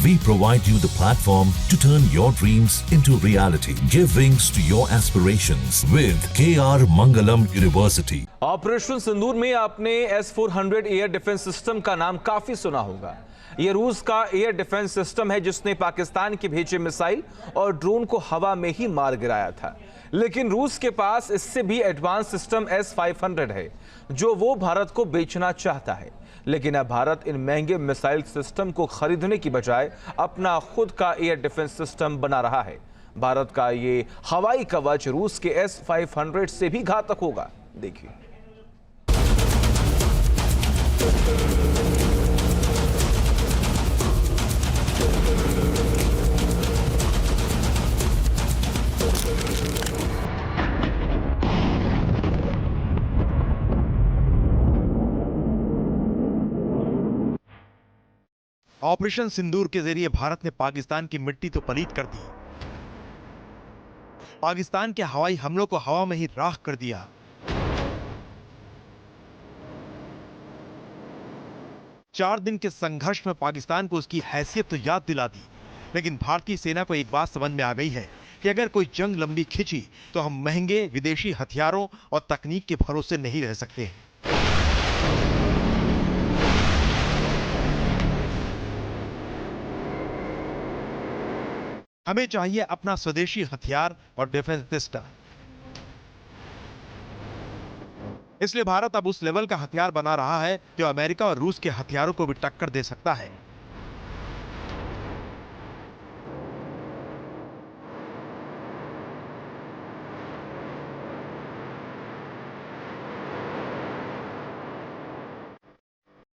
We provide you the platform to turn your dreams into reality. Give wings to your aspirations with KR Mangalam University. Operation Sindoor में आपने S-400 air defence system का नाम काफी सुना होगा। यह रूस का एयर डिफेंस सिस्टम है जिसने पाकिस्तान के भेजे मिसाइल और ड्रोन को हवा में ही मार गिराया था। लेकिन रूस के पास इससे भी एडवांस सिस्टम S-500 है जो वो भारत को बेचना चाहता है। लेकिन अब भारत इन महंगे मिसाइल सिस्टम को खरीदने की बजाय अपना खुद का एयर डिफेंस सिस्टम बना रहा है। भारत का ये हवाई कवच रूस के S-500 से भी घातक होगा। देखिए। ऑपरेशन सिंदूर के जरिए भारत ने पाकिस्तान की मिट्टी तो पलीत कर दी, पाकिस्तान के हवाई हमलों को हवा में ही राख कर दिया। चार दिन के संघर्ष में पाकिस्तान को उसकी हैसियत तो याद दिला दी, लेकिन भारतीय सेना को एक बात समझ में आ गई है कि अगर कोई जंग लंबी खिंची तो हम महंगे विदेशी हथियारों और तकनीक के भरोसे नहीं रह सकते। हमें चाहिए अपना स्वदेशी हथियार और डिफेंस सिस्टम। इसलिए भारत अब उस लेवल का हथियार बना रहा है जो अमेरिका और रूस के हथियारों को भी टक्कर दे सकता है।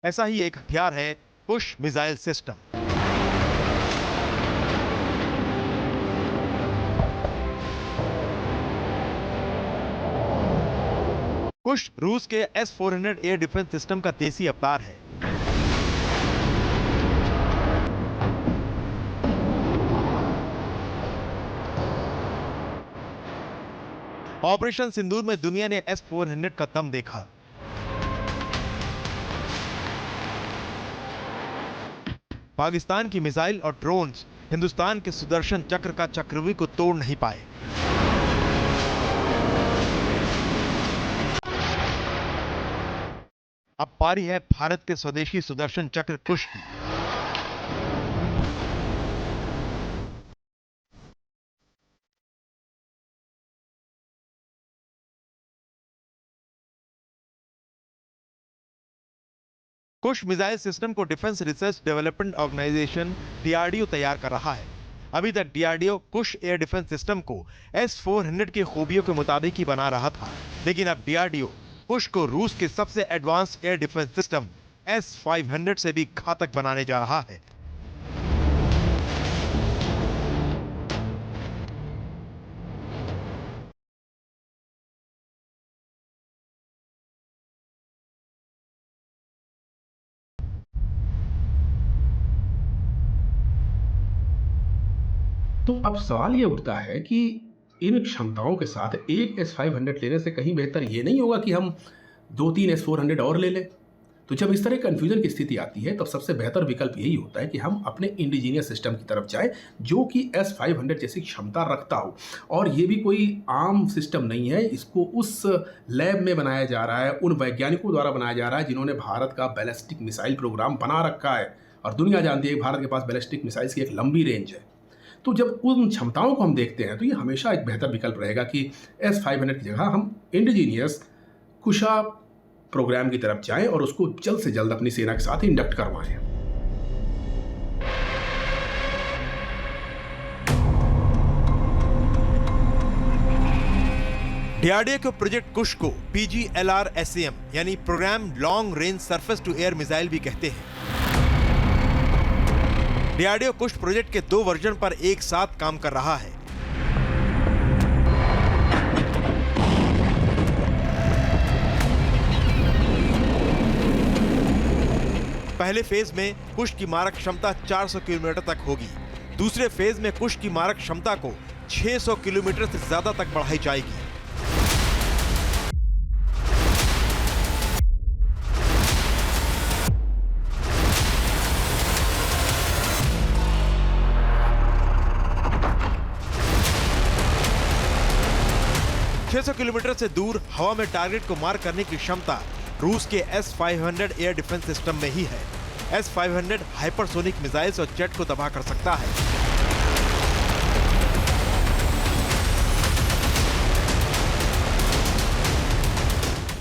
ऐसा ही एक हथियार है कुश मिसाइल सिस्टम। कुश रूस के S-400 एयर डिफेंस सिस्टम का देसी अवतार है। ऑपरेशन सिंदूर में दुनिया ने S-400 का दम देखा। पाकिस्तान की मिसाइल और ड्रोन्स हिंदुस्तान के सुदर्शन चक्र का चक्रव्यूह को तोड़ नहीं पाए। अब पारी है भारत के स्वदेशी सुदर्शन चक्र कुश की। कुश मिसाइल सिस्टम को defence research development organisation DRDO तैयार कर रहा है। अभी तक DRDO Kusha air defence system को S-400 की खूबियों के मुताबिक ही बना रहा था, लेकिन अब DRDO कुश को रूस के सबसे advance air defence system S-500 से भी घातक बनाने जा रहा है। तो अब सवाल ये उठता है कि इन क्षमताओं के साथ एक S-500 लेने से कहीं बेहतर ये नहीं होगा कि हम 2-3 S-400 और ले लें। तो जब इस तरह कन्फ्यूजन की स्थिति आती है तब सबसे बेहतर विकल्प यही होता है कि हम अपने इंडिजीनियस सिस्टम की तरफ जाएं जो कि S-500 जैसी क्षमता रखता हो। और ये भी कोई आम सिस्टम नहीं है, इसको उस लैब में बनाया जा रहा है, उन वैज्ञानिकों द्वारा बनाया जा रहा है जिन्होंने भारत का बैलिस्टिक मिसाइल प्रोग्राम बना रखा है। और दुनिया जानती है कि भारत के पास बैलिस्टिक मिसाइल्स की एक लंबी रेंज है। तो जब उन क्षमताओं को हम देखते हैं तो ये हमेशा एक बेहतर विकल्प रहेगा कि S-500 की जगह हम इंडिजीनियस कुशा प्रोग्राम की तरफ जाएं और उसको जल्द से जल्द अपनी सेना के साथ इंडक्ट करवाएं। DRDO के प्रोजेक्ट कुश को PGLR-SAM यानी programme long range surface to air missile भी कहते हैं। DRDO कुश प्रोजेक्ट के 2 वर्जन पर एक साथ काम कर रहा है। पहले फेज में कुश की मारक क्षमता 400 किलोमीटर तक होगी। दूसरे फेज में कुश की मारक क्षमता को 600 किलोमीटर से ज्यादा तक बढ़ाई जाएगी। 600 किलोमीटर से दूर हवा में टारगेट को मार करने की क्षमता रूस के S-500 एयर डिफेंस सिस्टम में ही है। S-500 हाइपरसोनिक मिसाइल्स और जेट को तबाह कर सकता है।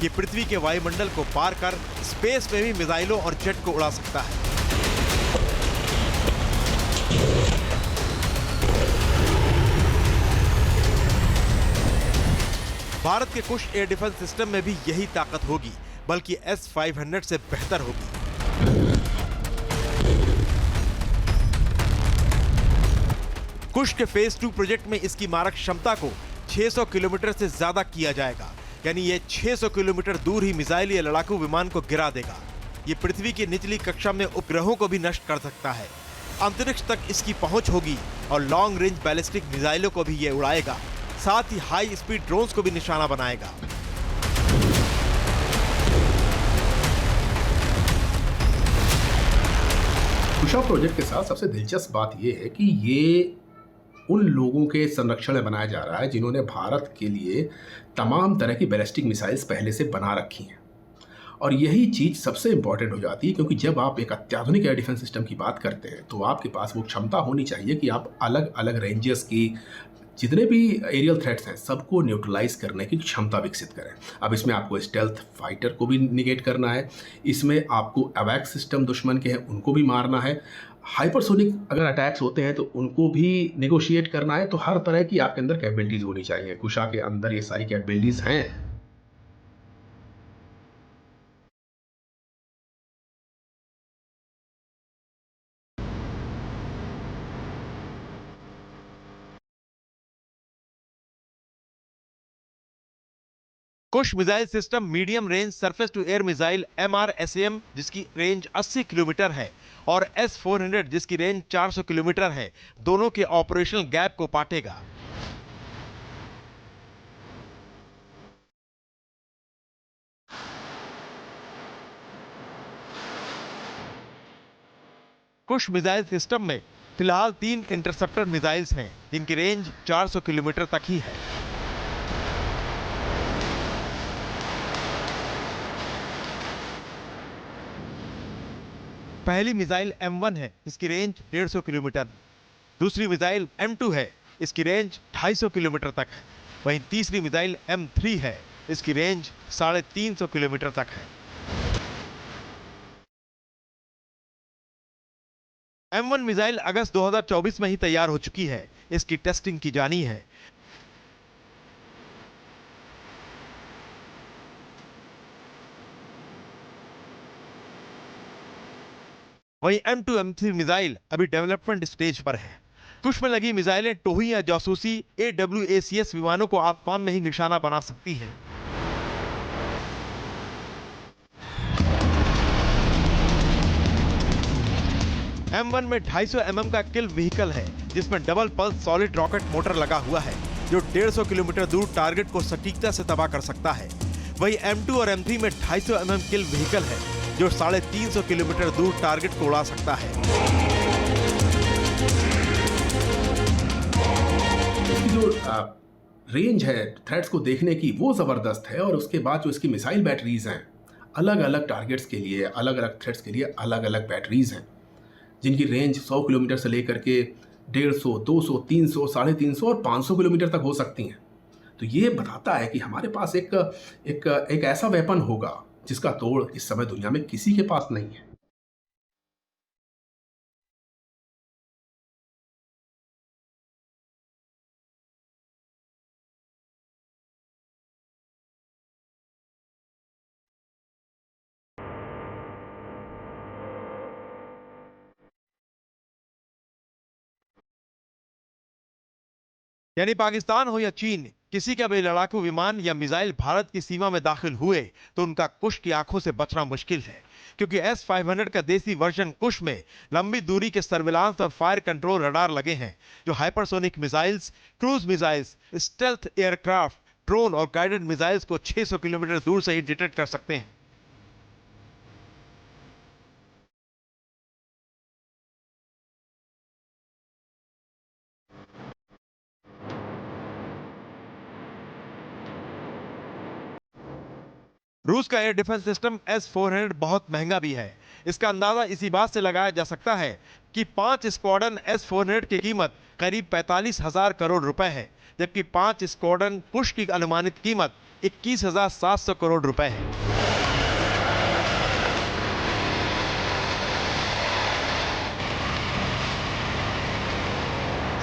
ये पृथ्वी के वायुमंडल को पार कर स्पेस में भी मिसाइलों और जेट को उड़ा सकता है। भारत के कुश एयर डिफेंस सिस्टम में भी यही ताकत होगी, बल्कि S-500 से बेहतर होगी। कुश के फेज 2 प्रोजेक्ट में इसकी मारक क्षमता को 600 किलोमीटर से ज्यादा किया जाएगा, यानी ये 600 किलोमीटर दूर ही मिसाइल या लड़ाकू विमान को गिरा देगा। ये पृथ्वी की निचली कक्षा में उपग्रहों को भी नष्ट कर सकता है। अंतरिक्ष तक इसकी पहुंच होगी और लॉन्ग रेंज बैलिस्टिक मिसाइलों को भी ये उड़ाएगा। साथ ही हाई स्पीड ड्रोन्स को भी निशाना बनाएगा। कुशा प्रोजेक्ट के साथ सबसे दिलचस्प बात यह है कि ये उन लोगों के संरक्षण में बनाया जा रहा है जिन्होंने भारत के लिए तमाम तरह की बैलिस्टिक मिसाइल्स पहले से बना रखी हैं। और यही चीज़ सबसे इंपॉर्टेंट हो जाती है, क्योंकि जब आप एक अत्याधुनिक एयर डिफेंस सिस्टम की बात करते हैं तो आपके पास वो क्षमता होनी चाहिए कि आप अलग अलग रेंजेस की जितने भी एरियल थ्रेट्स हैं सबको न्यूट्रलाइज करने की क्षमता विकसित करें। अब इसमें आपको स्टेल्थ फाइटर को भी निगेट करना है, इसमें आपको अवैक्स सिस्टम दुश्मन के हैं उनको भी मारना है, हाइपरसोनिक अगर अटैक्स होते हैं तो उनको भी नेगोशिएट करना है। तो हर तरह की आपके अंदर कैपेबिलिटीज़ होनी चाहिए। कुशा के अंदर ये सारी कैपेबिलिटीज़ हैं। Kush missile system medium range surface to air missile MRSAM जिसकी रेंज 80 किलोमीटर है और S-400 जिसकी रेंज 400 किलोमीटर है, दोनों के ऑपरेशनल गैप को पाटेगा। कुश मिसाइल सिस्टम में फिलहाल 3 इंटरसेप्टर मिसाइल्स हैं जिनकी रेंज 400 किलोमीटर तक ही है। पहली मिसाइल M1 है, इसकी रेंज 150 किलोमीटर। दूसरी मिसाइल M2 है, इसकी रेंज 250 किलोमीटर तक है। वहीं तीसरी मिसाइल M3 है, इसकी रेंज 350 किलोमीटर तक है। M1 मिसाइल अगस्त 2024 में ही तैयार हो चुकी है, इसकी टेस्टिंग की जानी है। वहीं M2 M3 मिसाइल अभी डेवलपमेंट स्टेज पर है। कुश में लगी मिसाइलें टोही या जासूसी AWACS विमानों को आसमान में ही निशाना बना सकती हैं। M1 में 250 mm का किल व्हीकल है जिसमें double pulse solid rocket motor लगा हुआ है जो 150 किलोमीटर दूर टारगेट को सटीकता से तबाह कर सकता है। वहीं M2 और M3 में 250 mm किल व्हीकल है जो 350 किलोमीटर दूर टारगेट को उड़ा सकता है। इसकी जो रेंज है थ्रेट्स को देखने की वो ज़बरदस्त है। और उसके बाद जो इसकी मिसाइल बैटरीज हैं, अलग अलग टारगेट्स के लिए, अलग अलग थ्रेट्स के लिए अलग अलग बैटरीज हैं जिनकी रेंज 100 किलोमीटर से लेकर के 150, 200, 300, 350 और 500 किलोमीटर तक हो सकती हैं। तो ये बताता है कि हमारे पास एक ऐसा वेपन होगा जिसका तोड़ इस समय दुनिया में किसी के पास नहीं है। यानी पाकिस्तान हो या चीन, किसी का भी लड़ाकू विमान या मिसाइल भारत की सीमा में दाखिल हुए तो उनका कुश की आंखों से बचना मुश्किल है, क्योंकि S-500 का देसी वर्जन कुश में लंबी दूरी के सर्विलांस और फायर कंट्रोल रडार लगे हैं जो hypersonic missiles, cruise missiles, stealth aircraft, drone और गाइडेड मिसाइल्स को 600 किलोमीटर दूर से ही डिटेक्ट कर सकते हैं। रूस का एयर डिफेंस सिस्टम S-400 बहुत महंगा भी है। इसका अंदाजा इसी बात से लगाया जा सकता है कि 5 स्क्वाड्रन S-400 की कीमत करीब 45,000 करोड़ रुपए है, जबकि 5 स्क्वाड्रन कुश की अनुमानित कीमत 21,700 करोड़ रुपए है।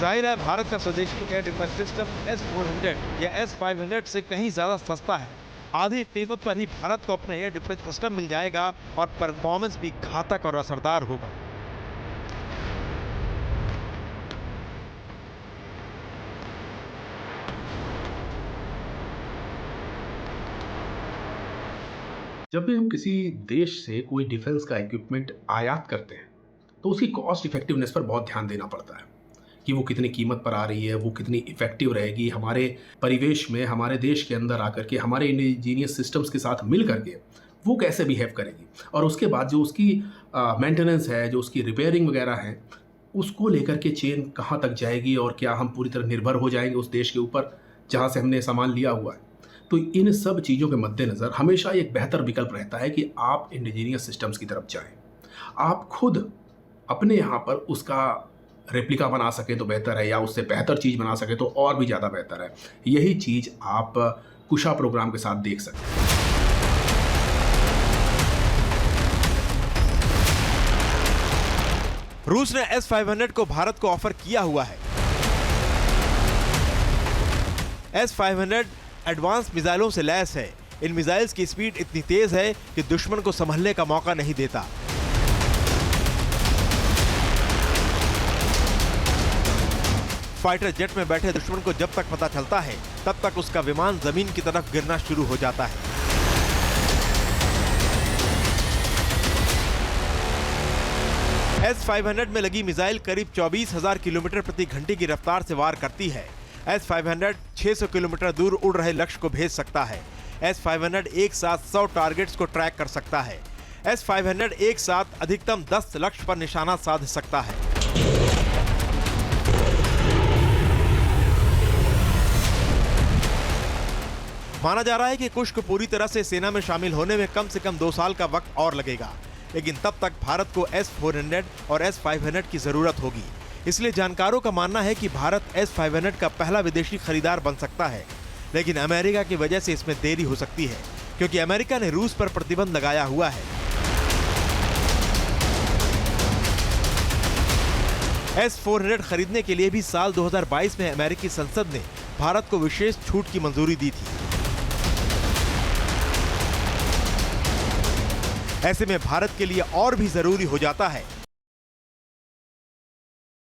जाहिर है भारत का स्वदेशी एयर डिफेंस सिस्टम S-400 या S-500 से कहीं ज्यादा सस्ता है। आधी कीमत पर ही भारत को अपना एयर डिफेंस सिस्टम मिल जाएगा और परफॉर्मेंस भी घातक और असरदार होगा। जब भी हम किसी देश से कोई डिफेंस का इक्विपमेंट आयात करते हैं तो उसकी कॉस्ट इफेक्टिवनेस पर बहुत ध्यान देना पड़ता है कि वो कितनी कीमत पर आ रही है, वो कितनी इफेक्टिव रहेगी, हमारे परिवेश में, हमारे देश के अंदर आकर के, हमारे इंडिजीनियस सिस्टम्स के साथ मिल करके वो कैसे बिहेव करेगी, और उसके बाद जो उसकी मेंटेनेंस है, जो उसकी रिपेयरिंग वगैरह है, उसको लेकर के चेन कहाँ तक जाएगी और क्या हम पूरी तरह निर्भर हो जाएंगे उस देश के ऊपर जहाँ से हमने सामान लिया हुआ है। तो इन सब चीज़ों के मद्देनज़र हमेशा एक बेहतर विकल्प रहता है कि आप इंडिजीनियस सिस्टम्स की तरफ जाएं। आप खुद अपने यहाँ पर उसका रेप्लिका बना सके तो बेहतर है, या उससे बेहतर चीज़ बना सके तो और भी ज़्यादा बेहतर है। यही चीज़ आप कुशा प्रोग्राम के साथ देख सकते हैं। रूस ने S-500 को भारत को ऑफर किया हुआ है। S-500 एडवांस मिसाइलों से लैस है। इन मिसाइल्स की स्पीड इतनी तेज है कि दुश्मन को संभलने का मौका नहीं देता। फाइटर जेट में बैठे दुश्मन को जब तक पता चलता है तब तक उसका विमान जमीन की तरफ गिरना शुरू हो जाता है। S-500 में लगी मिसाइल करीब 24,000 किलोमीटर प्रति घंटे की रफ्तार से वार करती है। S-500 600 किलोमीटर दूर उड़ रहे लक्ष्य को भेज सकता है। S-500 एक साथ 100 टारगेट्स को ट्रैक कर सकता है। S-500 एक साथ अधिकतम 10 लक्ष्य पर निशाना साध सकता है। माना जा रहा है कि कुश को पूरी तरह से सेना में शामिल होने में कम से कम 2 साल का वक्त और लगेगा, लेकिन तब तक भारत को S-400 और S-500 की जरूरत होगी। इसलिए जानकारों का मानना है कि भारत S-500 का पहला विदेशी खरीदार बन सकता है, लेकिन अमेरिका की वजह से इसमें देरी हो सकती है, क्योंकि अमेरिका ने रूस पर प्रतिबंध लगाया हुआ है। S-400 खरीदने के लिए भी साल 2022 में अमेरिकी संसद ने भारत को विशेष छूट की मंजूरी दी थी। ऐसे में भारत के लिए और भी जरूरी हो जाता है